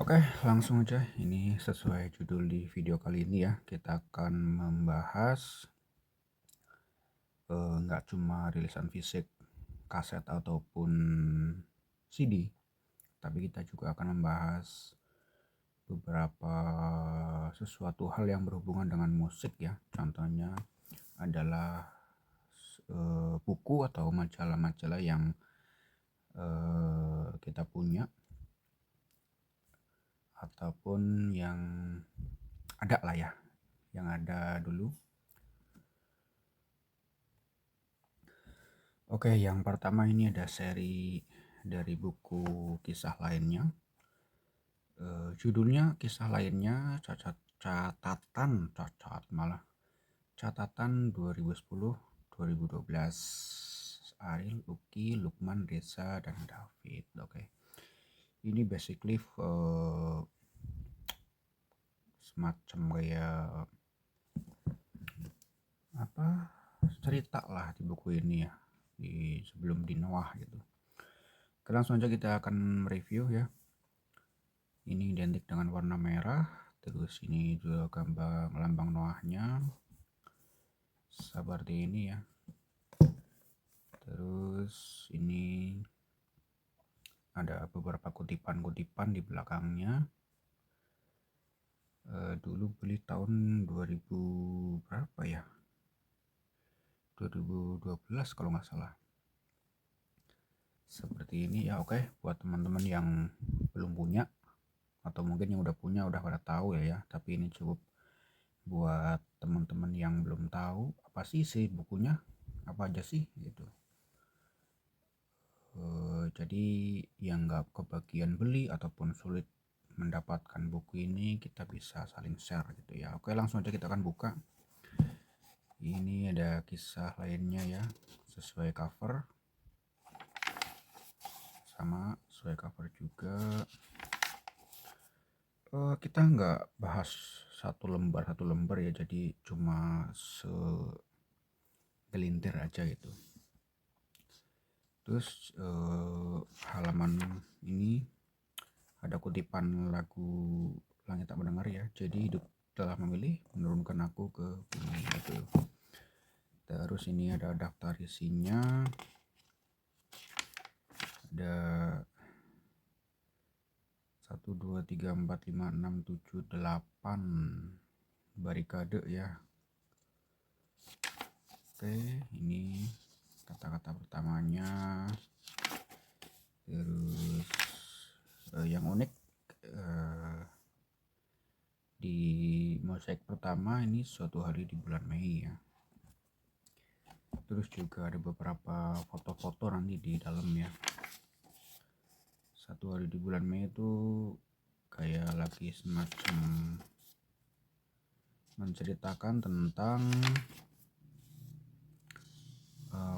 Oke, langsung aja. Ini sesuai judul di video kali ini ya. Kita akan membahas nggak cuma rilisan fisik, kaset ataupun CD, tapi kita juga akan membahas beberapa sesuatu hal yang berhubungan dengan musik ya. Contohnya adalah buku atau majalah-majalah yang kita punya ataupun yang ada lah ya, yang ada dulu. Oke, yang pertama ini ada seri dari buku kisah lainnya. Judulnya kisah lainnya catatan 2010-2012. Ariel, Uki, Lukman, Reza, dan David. Oke. Ini basically semacam kayak apa? Cerita lah di buku ini ya. Sebelum di Noah gitu. Langsung aja kita akan review ya. Ini identik dengan warna merah, terus ini juga gambar lambang Noahnya seperti ini ya. Terus ini ada beberapa kutipan-kutipan di belakangnya. Dulu beli tahun 2000 berapa ya, 2012 kalau nggak salah, seperti ini ya. Oke, buat teman-teman yang belum punya atau mungkin yang udah punya udah pada tahu ya, tapi ini cukup buat teman-teman yang belum tahu apa sih bukunya, apa aja sih gitu. Jadi yang nggak kebagian beli ataupun sulit mendapatkan buku ini, kita bisa saling share gitu ya. Oke, langsung aja kita akan buka. Ini ada kisah lainnya ya, sesuai cover, sama sesuai cover juga. Kita nggak bahas satu lembar ya, jadi cuma segelintir aja gitu. Terus halaman ini ada kutipan lagu Langit Tak Mendengar ya. Jadi hidup telah memilih menurunkan aku ke bumi gitu. Terus ini ada daftar isinya. Ada 1, 2, 3, 4, 5, 6, 7, 8 barikade ya. Oke, ini kata-kata pertamanya. Terus yang unik di mosaik pertama ini suatu hari di bulan Mei ya. Terus juga ada beberapa foto-foto nanti di dalam ya. Satu hari di bulan Mei itu kayak lagi semacam menceritakan tentang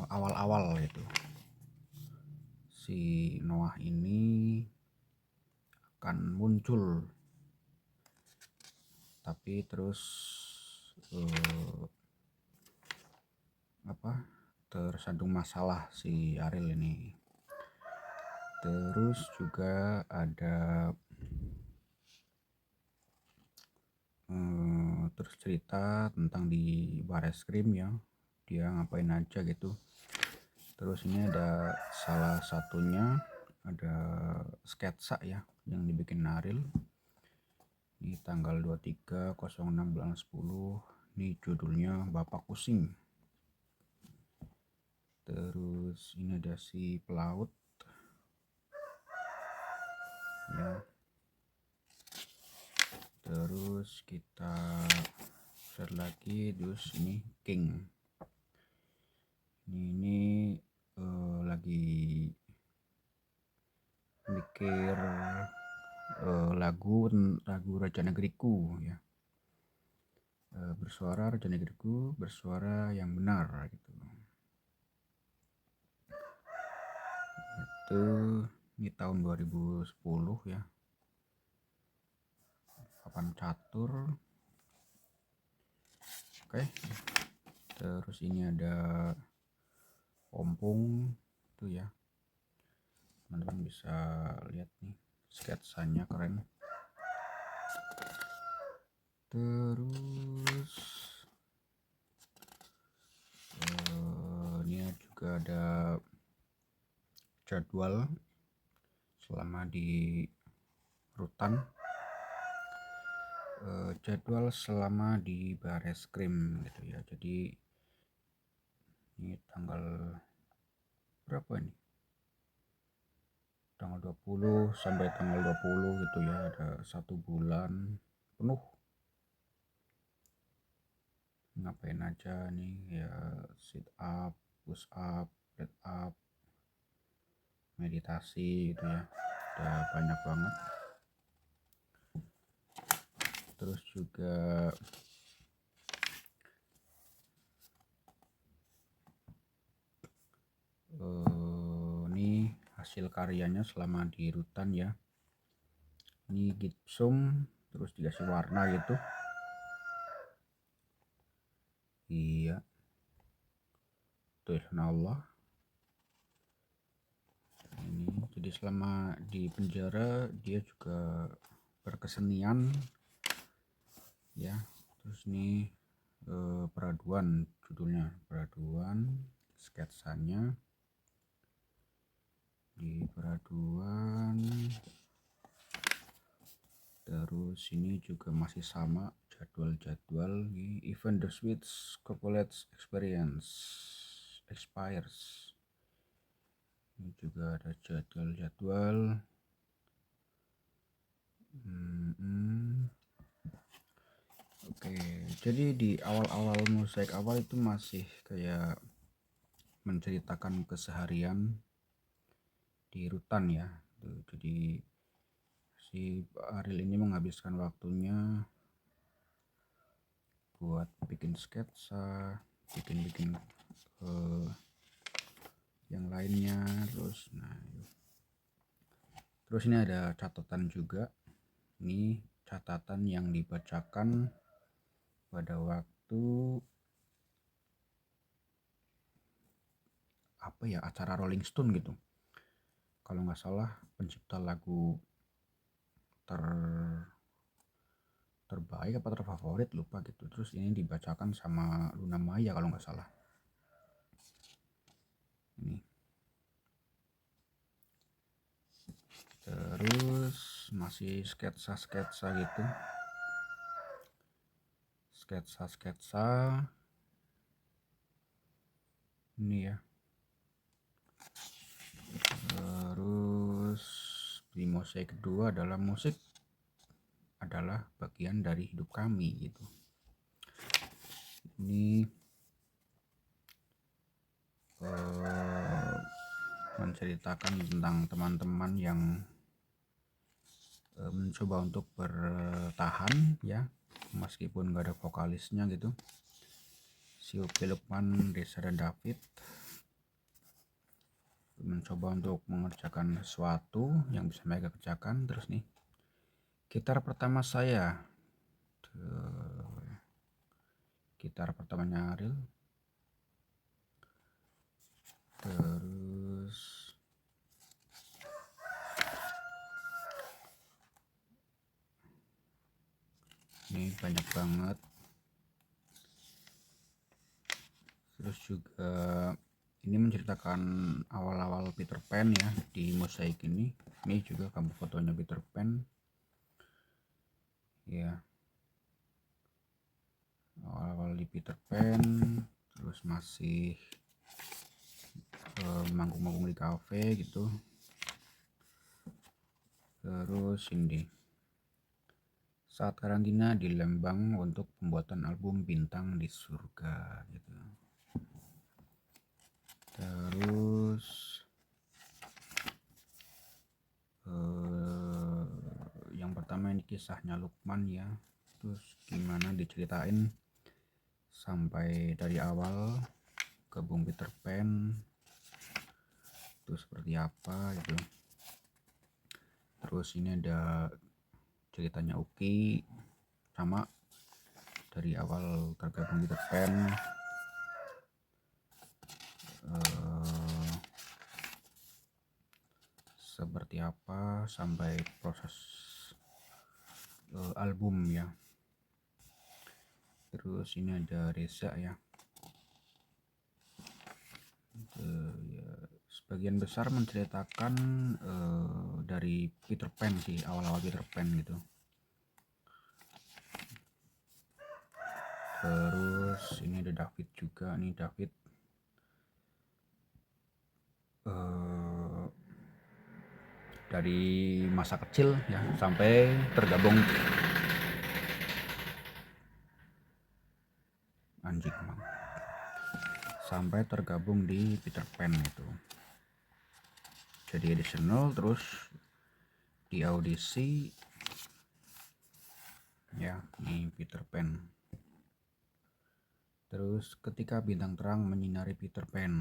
awal-awal itu si Noah ini akan muncul, tapi terus tersandung masalah si Ariel ini. Terus juga ada terus cerita tentang di Bareskrim ya, dia ngapain aja gitu. Terus ini ada salah satunya, ada sketsa ya yang dibikin Ariel di tanggal 23/06 bulan 10. Ini judulnya Bapak Pusing. Terus ini ada si pelaut ya. Terus kita share lagi. Terus ini King ini lagi mikir lagu Raja Negeriku ya. Bersuara Raja Negeriku, bersuara yang benar gitu. Itu ini tahun 2010 ya. Papan catur. Oke. Terus ini ada ompong itu ya. Teman-teman bisa lihat nih sketsanya, keren. Terus ini juga ada jadwal selama di rutan, jadwal selama di Bareskrim gitu ya. Jadi ini tanggal berapa nih, tanggal 20 sampai tanggal 20 gitu ya, ada 1 bulan penuh. Ngapain aja nih ya, sit up, push up, dead up, meditasi gitu ya, udah banyak banget. Terus juga ini hasil karyanya selama di rutan ya. Ini gipsum terus dikasih warna gitu. Iya, tulisan Allah. Ini jadi selama di penjara dia juga berkesenian ya. Terus ini peraduan, judulnya peraduan, sketsanya di peraduan. Terus ini juga masih sama jadwal-jadwal di event The Switch Corporate Experience expires. Ini juga ada jadwal-jadwal. Oke, jadi di awal-awal mosaik awal itu masih kayak menceritakan keseharian di rutan ya. Jadi si Ariel ini menghabiskan waktunya buat bikin sketsa, bikin yang lainnya. Terus ini ada catatan juga. Ini catatan yang dibacakan pada waktu apa ya, acara Rolling Stone gitu. Kalau nggak salah pencipta lagu terbaik apa terfavorit lupa gitu. Terus ini dibacakan sama Luna Maya kalau nggak salah. Ini. Terus masih sketsa-sketsa gitu. Sketsa-sketsa. Ini ya. Terus di mosaik kedua adalah musik adalah bagian dari hidup kami gitu. Ini menceritakan tentang teman-teman yang mencoba untuk bertahan ya, meskipun gak ada vokalisnya gitu. Si Upi Lukman, Desa dan David mencoba untuk mengerjakan sesuatu yang bisa mereka kerjakan. Terus nih gitar pertama saya, gitar pertamanya Ariel. Terus ini banyak banget. Terus juga ini menceritakan awal-awal Peter Pan ya di mosaik ini. Ini juga kamu fotonya Peter Pan ya, awal-awal di Peter Pan. Terus masih manggung-manggung di kafe gitu. Terus ini saat karantina di Lembang untuk pembuatan album Bintang di Surga gitu. Terus yang pertama ini kisahnya Lukman ya. Terus gimana diceritain sampai dari awal gabung Peter Pan itu seperti apa gitu. Terus ini ada ceritanya Uki sama dari awal tergabung Peter Pan, seperti apa sampai proses album ya. Terus ini ada Reza ya. Ya, sebagian besar menceritakan dari Peter Pan sih, awal-awal Peter Pan gitu. Terus ini ada David juga nih, David dari masa kecil ya sampai tergabung sampai tergabung di Peter Pan itu. Jadi additional, terus di audisi ya di Peter Pan. Terus ketika bintang terang menyinari Peter Pan.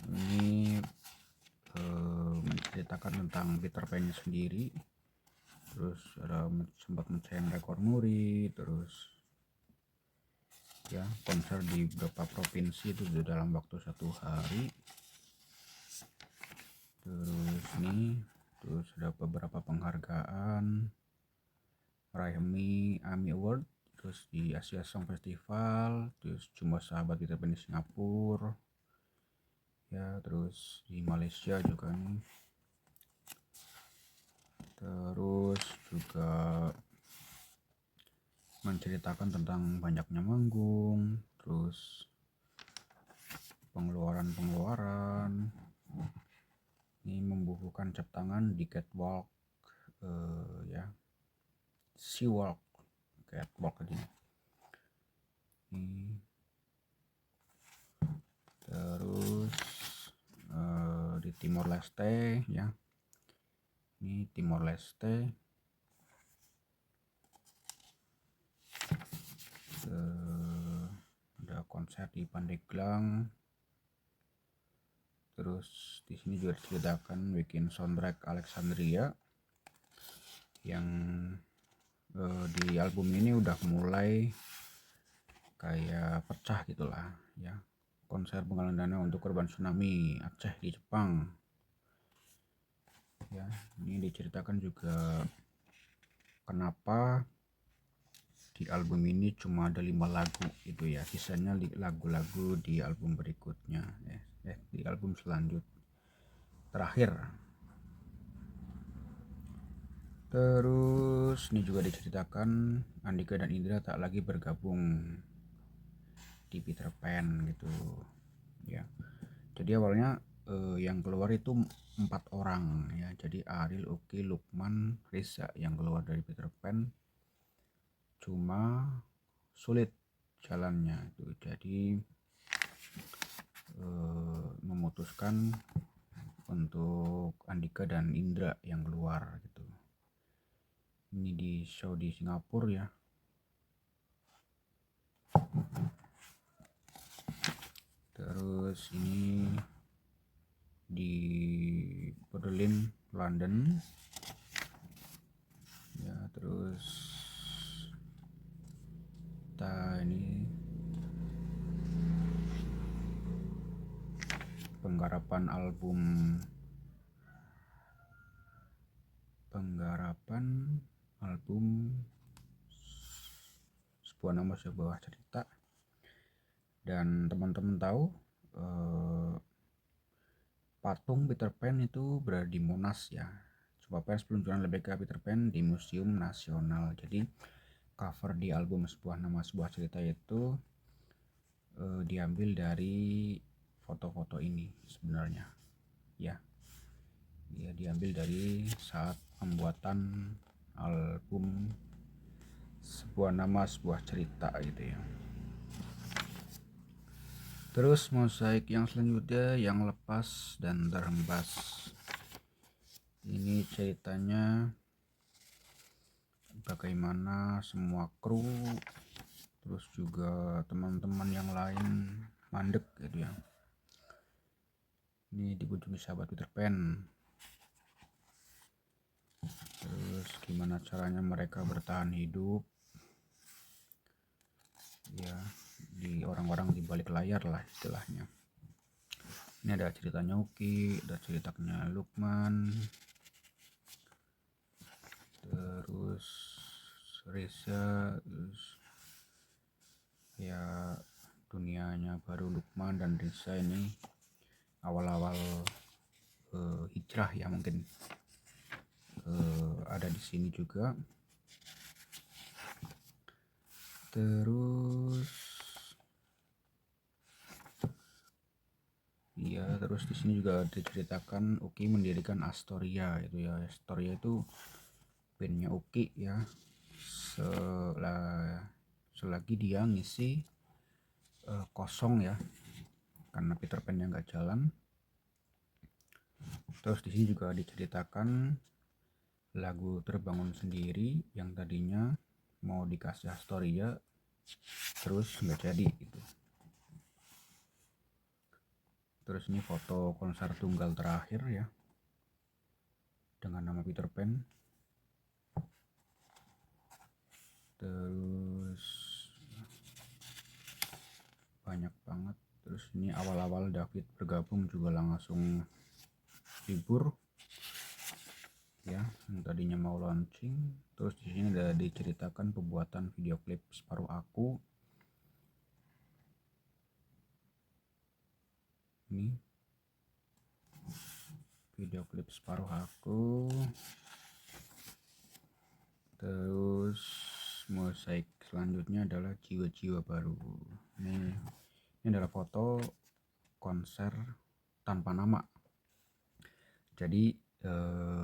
Ini menceritakan tentang Peter Pan sendiri. Terus ada sempat mencapai rekor muri, terus ya konser di beberapa provinsi itu dalam waktu 1 hari. Terus ini terus ada beberapa penghargaan, meraih AMI Award, terus di Asia Song Festival, terus Jumpa Sahabat Peter Pan di Singapura ya, terus di Malaysia juga nih. Terus juga menceritakan tentang banyaknya manggung, terus pengeluaran ini membukukan cap tangan di catwalk ya, seawalk, catwalk aja ini. Terus di Timor Leste ya, ini Timor Leste. Ada konser di Pandeglang. Terus di sini juga diceritakan bikin soundtrack Alexandria yang di album ini udah mulai kayak pecah gitulah ya. Konser penggalangan dana untuk korban tsunami Aceh di Jepang ya. Ini diceritakan juga kenapa di album ini cuma ada 5 lagu itu ya, sisanya lagu-lagu di album berikutnya di album selanjutnya terakhir. Terus ini juga diceritakan Andika dan Indra tak lagi bergabung di Peter Pan gitu ya. Jadi awalnya yang keluar itu 4 orang ya. Jadi Ariel, Uki, Lukman, Risa yang keluar dari Peter Pan. Cuma sulit jalannya itu. Jadi memutuskan untuk Andika dan Indra yang keluar gitu. Ini di show di Singapura ya. Terus ini di Berlin, London ya. Terus kita ini penggarapan album Sebuah Nama Sebuah Cerita. Dan teman-teman tahu patung Peter Pan itu berada di Monas ya. Coba pers peluncuran Rebecca Peter Pan di Museum Nasional. Jadi cover di album Sebuah Nama Sebuah Cerita itu diambil dari foto-foto ini sebenarnya ya. Dia diambil dari saat pembuatan album Sebuah Nama Sebuah Cerita gitu ya. Terus mosaik yang selanjutnya yang lepas dan terhempas. Ini ceritanya bagaimana semua kru terus juga teman-teman yang lain mandek gitu ya. Ini dikunjungi sahabat Peter Pan. Terus gimana caranya mereka bertahan hidup ya, di orang-orang di balik layar lah istilahnya. Ini ada ceritanya Uki, ada ceritanya Lukman, terus Reza, terus ya dunianya baru Lukman dan Reza ini awal-awal hijrah ya, mungkin ada di sini juga. Terus iya, terus di sini juga diceritakan Uki mendirikan Astoria itu ya. Astoria itu bandnya Uki ya. Selagi dia ngisi kosong ya, karena Peter Pan-nya nggak jalan. Terus di sini juga diceritakan lagu Terbangun Sendiri yang tadinya mau dikasih Astoria terus nggak jadi gitu. Terus ini foto konser tunggal terakhir ya dengan nama Peter Pan. Terus banyak banget. Terus ini awal-awal David bergabung juga langsung libur ya, yang tadinya mau launching. Terus di sini ada diceritakan pembuatan video klip Separuh Aku. Ini video klip Separuh Aku. Terus mosaik selanjutnya adalah Jiwa-Jiwa Baru. Ini adalah foto konser tanpa nama. Jadi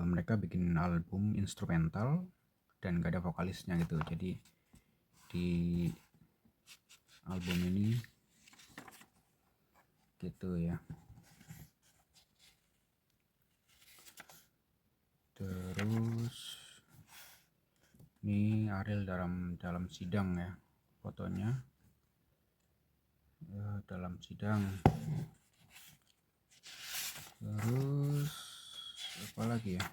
mereka bikin album instrumental dan gak ada vokalisnya gitu. Jadi di album ini gitu ya. Terus ini Ariel dalam sidang ya, fotonya dalam sidang. Terus apa lagi ya?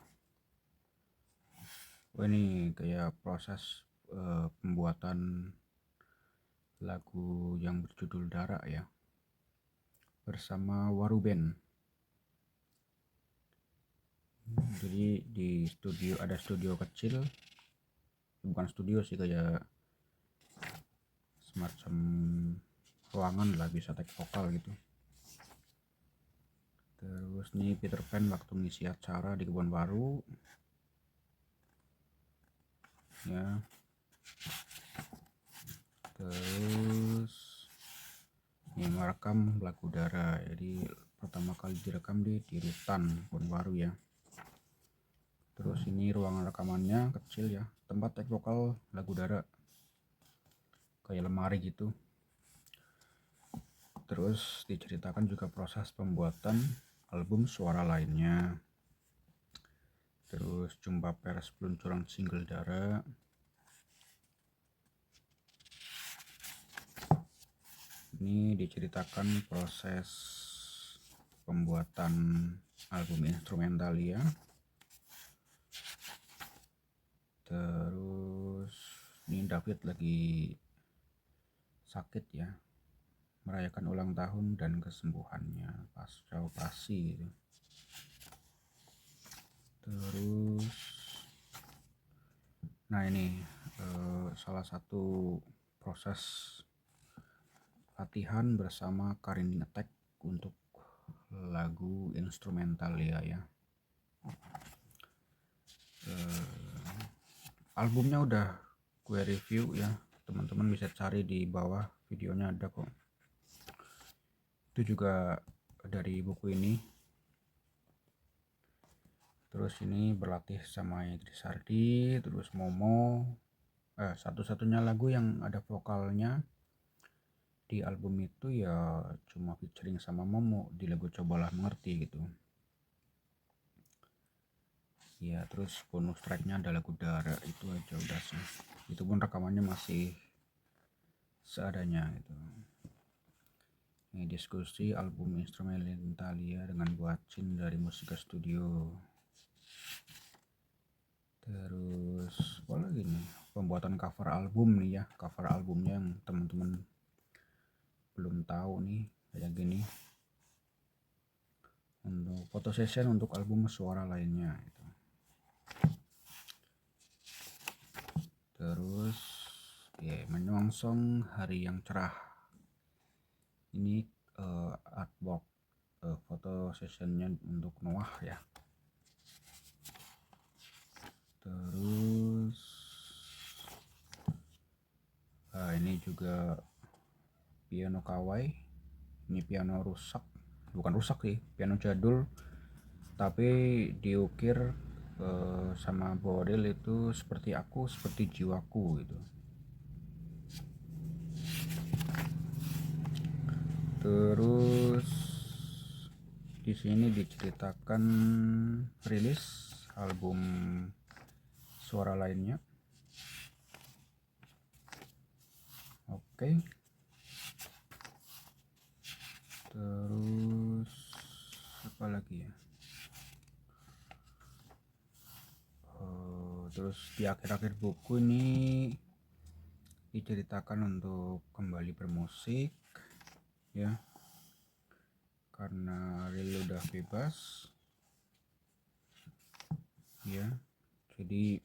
Ini kayak proses pembuatan lagu yang berjudul Dara ya, bersama Waruben. Jadi di studio, ada studio kecil, bukan studio sih, kayak semacam ruangan lah, bisa take vokal gitu. Terus nih Peter Pan waktu ngisi acara di Kebun Baru ya. Terus ini merekam lagu Dara, jadi pertama kali direkam di rutan Kebun Baru ya. Terus ini ruangan rekamannya kecil ya, tempat take vokal lagu Dara, kayak lemari gitu. Terus diceritakan juga proses pembuatan album suara lainnya. Terus jumpa pers peluncuran single Dara. Ini diceritakan proses pembuatan album instrumental ya. Terus ini David lagi sakit ya, merayakan ulang tahun dan kesembuhannya pasca operasi gitu. Terus nah ini salah satu proses latihan bersama Karin Attack untuk lagu instrumental ya. Albumnya udah gue review ya, teman-teman bisa cari di bawah, videonya ada kok. Itu juga dari buku ini. Terus ini berlatih sama Idris Sardi, terus Momo. Satu-satunya lagu yang ada vokalnya di album itu ya cuma featuring sama Momo di lagu Cobalah Mengerti gitu ya. Terus bonus tracknya ada lagu Dara, itu aja udah sih. Itu pun rekamannya masih seadanya gitu. Ini diskusi album instrumentalia dengan Buatcin dari Musika Studio. Terus apa lagi nih, pembuatan cover album nih ya, cover albumnya yang teman-teman belum tahu nih kayak gini. untuk foto session untuk album suara lainnya gitu. Terus ya, menyongsong hari yang cerah. Ini artwork foto sessionnya untuk Noah ya. Terus ini juga piano Kawai. Ini piano rusak, bukan rusak sih, piano jadul, tapi diukir sama Bodil itu seperti aku, seperti jiwaku gitu. Terus di sini diceritakan rilis album suara lainnya. Oke. Terus apa lagi ya? Terus di akhir-akhir buku ini diceritakan untuk kembali bermusik ya, karena Ariel udah bebas ya. Jadi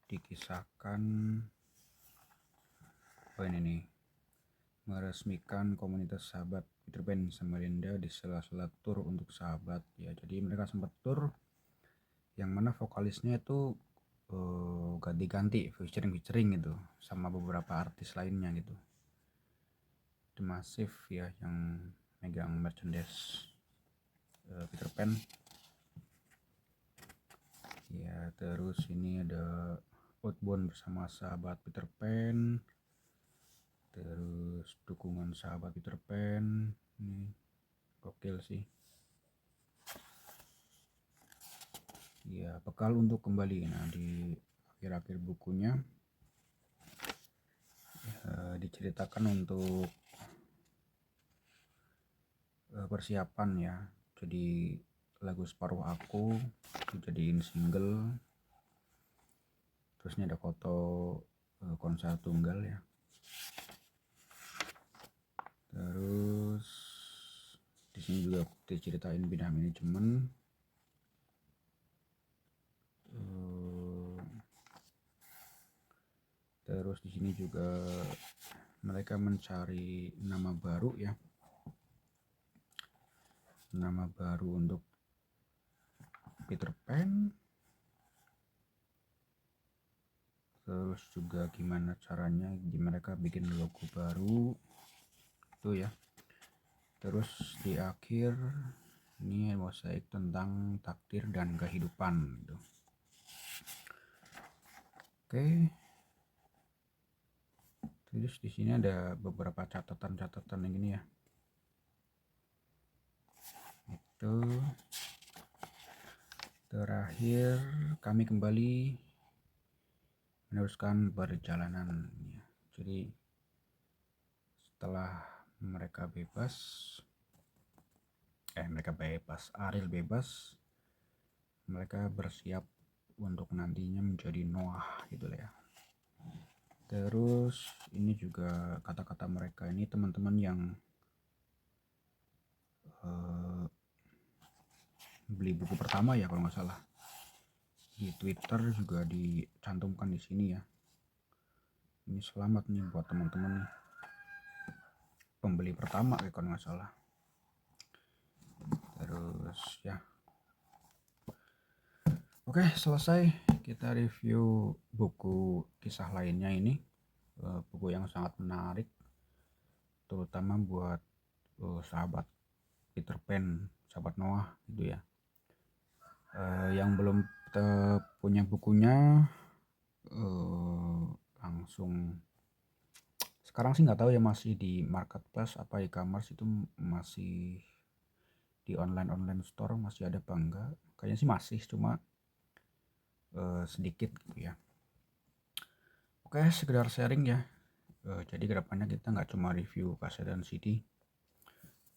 dikisahkan ini nih, meresmikan komunitas sahabat Peter Pan Samarinda di sela-sela tur untuk sahabat ya. Jadi mereka sempat tur yang mana vokalisnya itu ganti-ganti, featuring gitu sama beberapa artis lainnya gitu. The Massive ya yang megang merchandise Peter Pan ya. Terus ini ada Outbound bersama sahabat Peter Pan, terus dukungan sahabat Peter Pan, ini gokil sih ya. Bekal untuk kembali. Nah di akhir-akhir bukunya diceritakan untuk persiapan ya. Jadi lagu Separuh Aku dijadiin single. Terus ini ada foto konser tunggal ya. Terus di sini juga diceritain bidang manajemen. Terus di sini juga mereka mencari nama baru ya. Nama baru untuk Peter Pan. Terus juga gimana caranya mereka bikin logo baru itu ya. Terus di akhir ini mosaik tentang takdir dan kehidupan gitu. Oke. Terus di sini ada beberapa catatan-catatan yang gini ya. Itu terakhir kami kembali meneruskan perjalanan ya. Jadi setelah mereka bebas, Ariel bebas, mereka bersiap untuk nantinya menjadi Noah gitu ya. Terus ini juga kata-kata mereka ini teman-teman yang beli buku pertama ya kalau nggak salah. Di Twitter juga dicantumkan di sini ya. Ini selamat nih buat teman-teman nih, pembeli pertama ya kalau nggak salah. Terus ya. Oke, selesai kita review buku kisah lainnya ini. Buku yang sangat menarik, terutama buat sahabat Peter Pan, sahabat Noah gitu ya. Yang belum punya bukunya langsung, sekarang sih nggak tahu ya, masih di marketplace apa e-commerce itu, masih di online store masih ada apa enggak. Kayaknya sih masih, cuma sedikit gitu ya. Oke, sekedar sharing ya. Jadi kedepannya kita nggak cuma review kaset dan CD,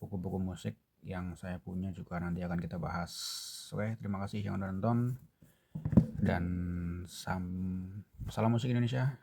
buku-buku musik yang saya punya juga nanti akan kita bahas. Oke, terima kasih yang udah nonton dan salam musik Indonesia.